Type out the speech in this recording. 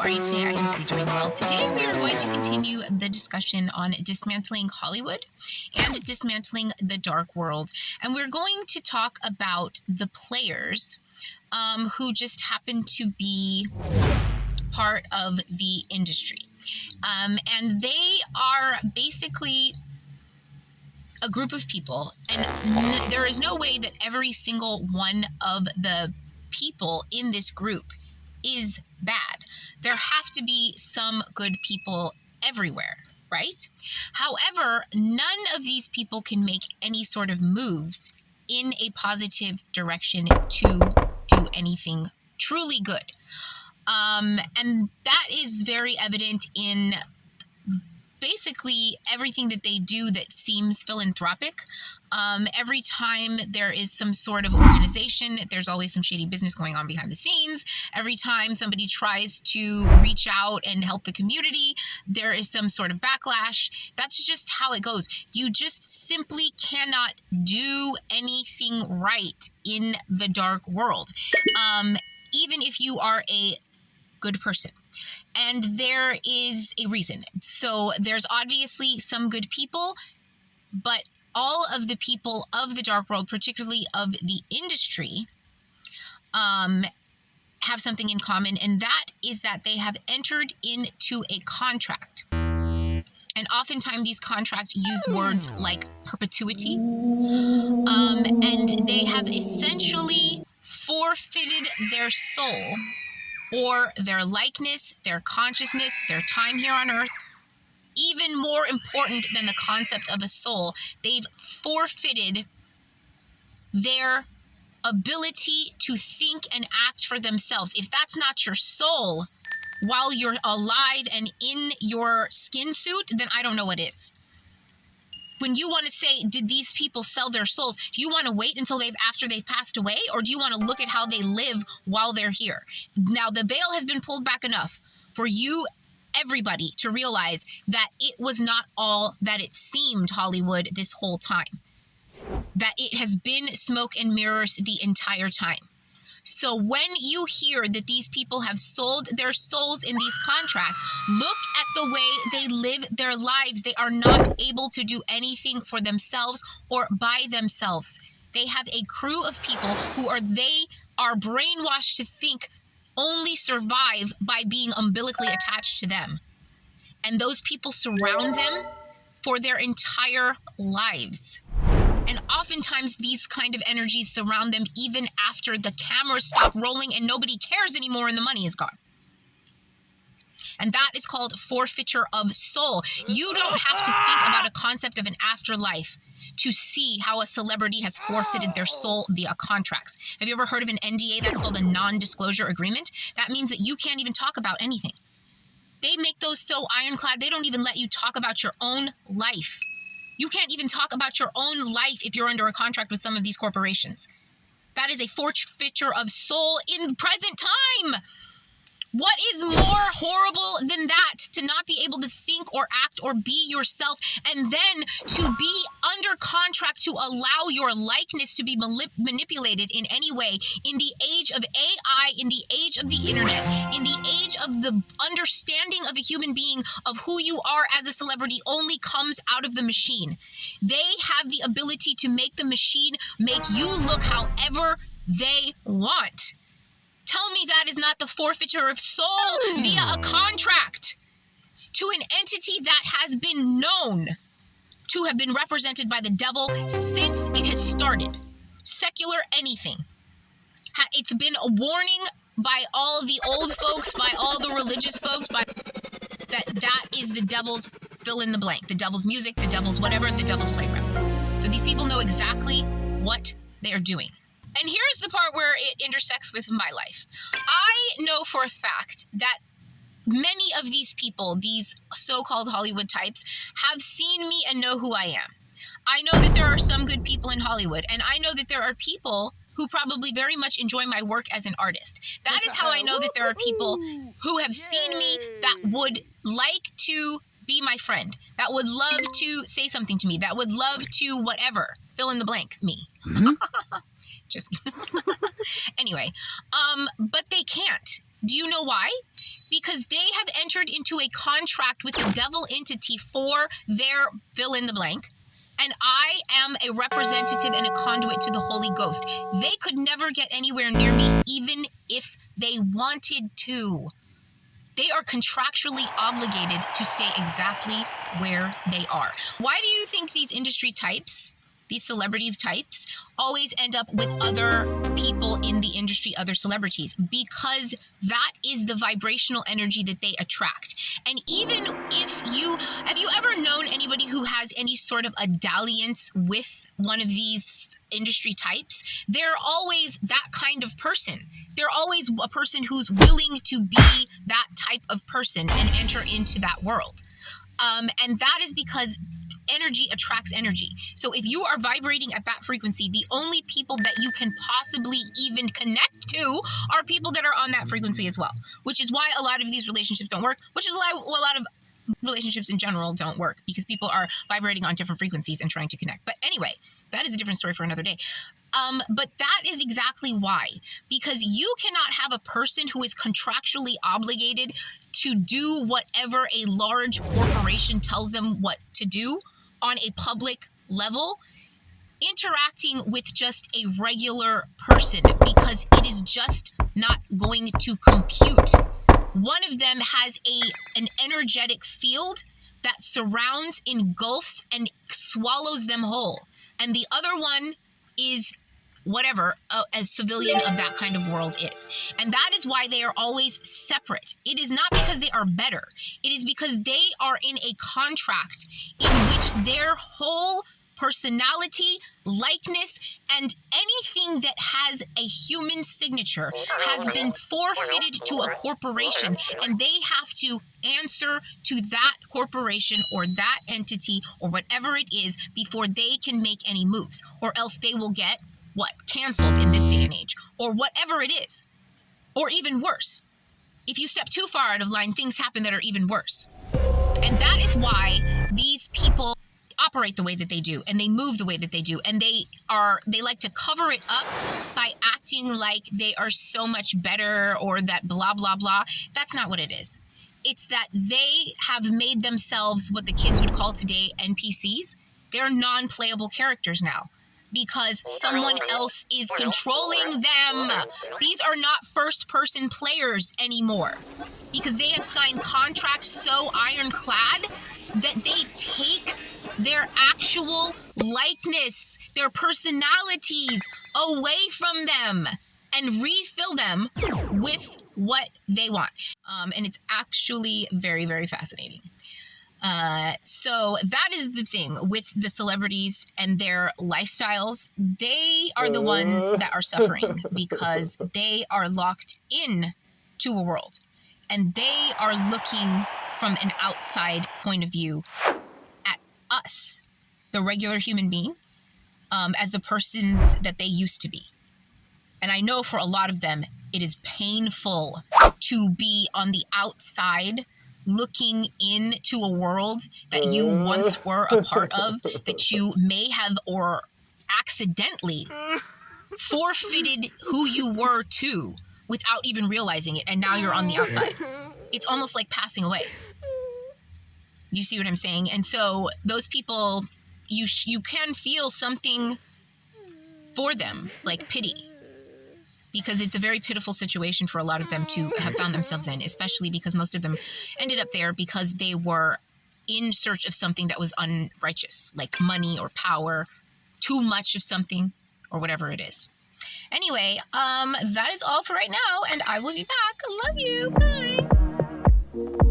are you today? I hope you're doing well. Today we are going to continue the discussion on dismantling Hollywood and dismantling the dark world. And we're going to talk about the players who just happen to be part of the industry. And they are basically a group of people, and there is no way that every single one of the people in this group is bad. There have to be some good people everywhere, right? However, none of these people can make any sort of moves in a positive direction to do anything truly good. And that is very evident in basically everything that they do that seems philanthropic. Every time there is some sort of organization, there's always some shady business going on behind the scenes. Every time somebody tries to reach out and help the community, there is some sort of backlash. That's just how it goes. You just simply cannot do anything right in the dark world, even if you are a good person. And there is a reason. So there's obviously some good people, but all of the people of the dark world, particularly of the industry, have something in common, and that is that they have entered into a contract. And oftentimes these contracts use words like perpetuity, and they have essentially forfeited their soul, or their likeness, their consciousness, their time here on earth. Even more important than the concept of a soul, they've forfeited their ability to think and act for themselves. If that's not your soul while you're alive and in your skin suit, then I don't know what is. When you want to say, did these people sell their souls? Do you want to wait until after they've passed away? Or do you want to look at how they live while they're here? Now, the veil has been pulled back enough for you, everybody, to realize that it was not all that it seemed, Hollywood, this whole time. That it has been smoke and mirrors the entire time. So when you hear that these people have sold their souls in these contracts, look at the way they live their lives. They are not able to do anything for themselves or by themselves. They have a crew of people who are brainwashed to think only survive by being umbilically attached to them. And those people surround them for their entire lives. And oftentimes these kind of energies surround them even after the cameras stop rolling and nobody cares anymore and the money is gone. And that is called forfeiture of soul. You don't have to think about a concept of an afterlife to see how a celebrity has forfeited their soul via contracts. Have you ever heard of an NDA? That's called a non-disclosure agreement. That means that you can't even talk about anything. They make those so ironclad, they don't even let you talk about your own life. You can't even talk about your own life if you're under a contract with some of these corporations. That is a forfeiture of soul in present time. What is more horrible than that? To not be able to think or act or be yourself, and then to be under contract to allow your likeness to be manipulated in any way in the age of AI, in the age of the internet, in the age of the understanding of a human being of who you are as a celebrity only comes out of the machine. They have the ability to make the machine make you look however they want. Tell me that is not the forfeiture of soul via a contract to an entity that has been known to have been represented by the devil since it has started. Secular anything. It's been a warning by all the old folks, by all the religious folks, that is the devil's fill in the blank. The devil's music, the devil's whatever, the devil's playground. So these people know exactly what they are doing. And here's the part where it intersects with my life. I know for a fact that many of these people, these so-called Hollywood types, have seen me and know who I am. I know that there are some good people in Hollywood, and I know that there are people who probably very much enjoy my work as an artist. That is how I know that there are people who have seen me that would like to be my friend, that would love to say something to me, that would love to whatever, fill in the blank, me. Just anyway, but they can't. Do you know why? because they have entered into a contract with the devil entity for their fill in the blank. And I am a representative and a conduit to the Holy Ghost. They could never get anywhere near me, even if they wanted to. They are contractually obligated to stay exactly where they are. Why do you think these industry types, these celebrity types, always end up with other people in the industry, other celebrities? Because that is the vibrational energy that they attract. And even if have you ever known anybody who has any sort of a dalliance with one of these industry types? They're always that kind of person. They're always a person who's willing to be that type of person and enter into that world. And that is because energy attracts energy. So if you are vibrating at that frequency, the only people that you can possibly even connect to are people that are on that frequency as well, which is why a lot of these relationships don't work, which is why a lot of relationships in general don't work, because people are vibrating on different frequencies and trying to connect. But anyway, that is a different story for another day. But that is exactly why, because you cannot have a person who is contractually obligated to do whatever a large corporation tells them what to do on a public level, interacting with just a regular person, because it is just not going to compute. One of them has an energetic field that surrounds, engulfs, and swallows them whole. And the other one is whatever a civilian of that kind of world is. And that is why they are always separate. It is not because they are better. It is because they are in a contract in which their whole personality, likeness, and anything that has a human signature has been forfeited to a corporation, and they have to answer to that corporation or that entity or whatever it is before they can make any moves, or else they will get canceled in this day and age, or whatever it is, or even worse. If you step too far out of line, things happen that are even worse. And that is why these people operate the way that they do, and they move the way that they do, and they like to cover it up by acting like they are so much better, or that blah blah blah. That's not what it is. It's that they have made themselves what the kids would call today NPCs. They're non-playable characters now, because someone else is controlling them. These are not first-person players anymore, because they have signed contracts so ironclad that they take their actual likeness, their personalities away from them and refill them with what they want. And it's actually very, very fascinating. So that is the thing with the celebrities and their lifestyles. They are the ones that are suffering because they are locked in to a world, and they are looking from an outside point of view at us, the regular human being, as the persons that they used to be. And I know for a lot of them, it is painful to be on the outside looking into a world that you once were a part of, that you may have or accidentally forfeited who you were to without even realizing it, and now you're on the outside. It's almost like passing away. You see what I'm saying? And so those people, you can feel something for them, like pity, because it's a very pitiful situation for a lot of them to have found themselves in, especially because most of them ended up there because they were in search of something that was unrighteous, like money or power, too much of something, or whatever it is. Anyway, that is all for right now, and I will be back. Love you. Bye.